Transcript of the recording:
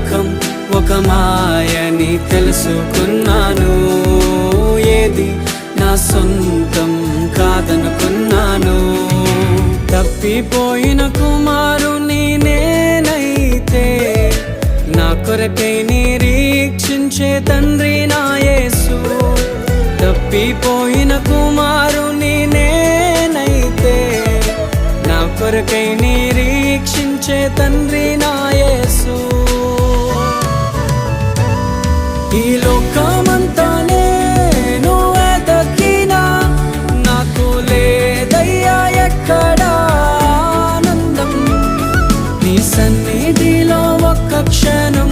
లోకం ఒక మాయని తెలుసుకున్నాను. ఏది నా సొంతం కాదనుకున్నాను. తప్పిపోయిన కుమారుని నేనైతే నా కొరకై నిరీక్షించే తండ్రి నా యేసు. తప్పిపోయిన కుమారుని నేనైతే నా కొరకై నిరీక్షించే తండ్రి నా యేసు. ఈ లోకమంతా నేను వెతకినా నాకు లేదయ్యా ఎక్కడా ఆనందం. నీ సన్నిధిలో ఒక్క క్షణం